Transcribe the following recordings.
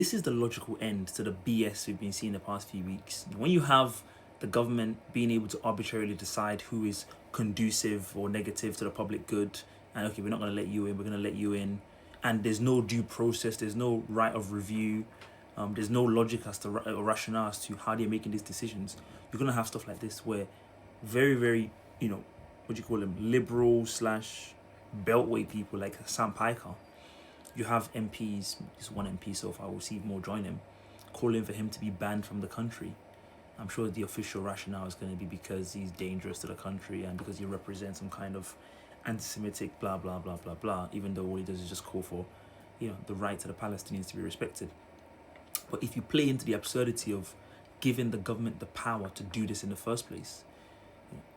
This is the logical end to the BS we've been seeing the past few weeks. When you have the government being able to arbitrarily decide who is conducive or negative to the public good, and okay, we're not going to let you in, we're going to let you in, and there's no due process, there's no right of review, there's no logic as to or rationale as to how they're making these decisions. You're going to have stuff like this where very, very, what do you call them, liberal slash beltway people like Sam Piker. You have MPs, just one MP so far, we'll see if more join him, calling for him to be banned from the country. I'm sure the official rationale is going to be because he's dangerous to the country and because he represents some kind of anti-Semitic blah blah blah blah blah, even though all he does is just call for, the right to the Palestinians to be respected. But if you play into the absurdity of giving the government the power to do this in the first place,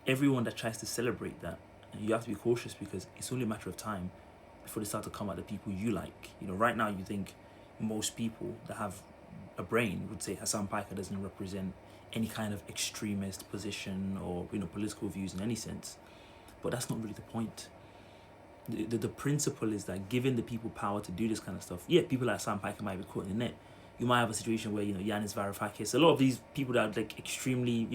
everyone that tries to celebrate that, you have to be cautious because it's only a matter of time before they start to come at the people you like. Right now you think most people that have a brain would say Hassan Piker doesn't represent any kind of extremist position or political views in any sense. But that's not really the point. The principle is that giving the people power to do this kind of stuff, people like Hassan Piker might be caught in the net. You might have a situation where, Yanis Varoufakis, a lot of these people that are like extremely,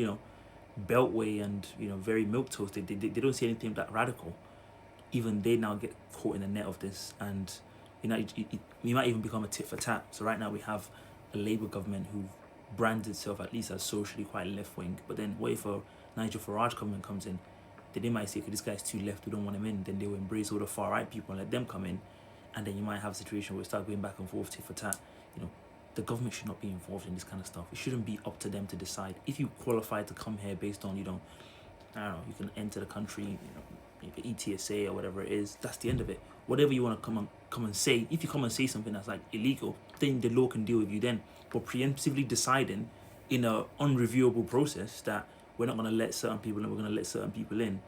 beltway and, very milquetoast, they don't see anything that radical. Even they now get caught in the net of this, and we might even become a tit for tat. So right now we have a Labour government who brands itself at least as socially quite left wing, but then what if a Nigel Farage government comes in? Then they might say, okay, this guy's too left, we don't want him in. Then they will embrace all the far right people and let them come in, and then you might have a situation where we start going back and forth tit for tat. The government should not be involved in this kind of stuff. It shouldn't be up to them to decide. If you qualify to come here based on, I don't know, you can enter the country, ETSA or whatever it is, that's the end of it. Whatever you want to come and say, if you come and say something that's like illegal, then the law can deal with you then. But preemptively deciding in a unreviewable process that we're not going to let certain people in, we're going to let certain people in,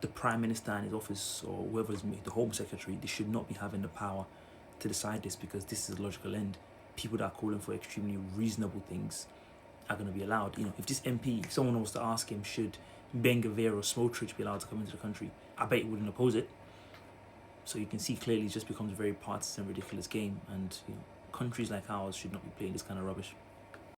the Prime Minister and his office or whoever's the Home Secretary, they should not be having the power to decide this, because this is a logical end. People that are calling for extremely reasonable things are going to be allowed. If this MP, if someone was to ask him, should Ben Gvir or Smotrich be allowed to come into the country, I bet he wouldn't oppose it. So you can see clearly it just becomes a very partisan, ridiculous game, and countries like ours should not be playing this kind of rubbish.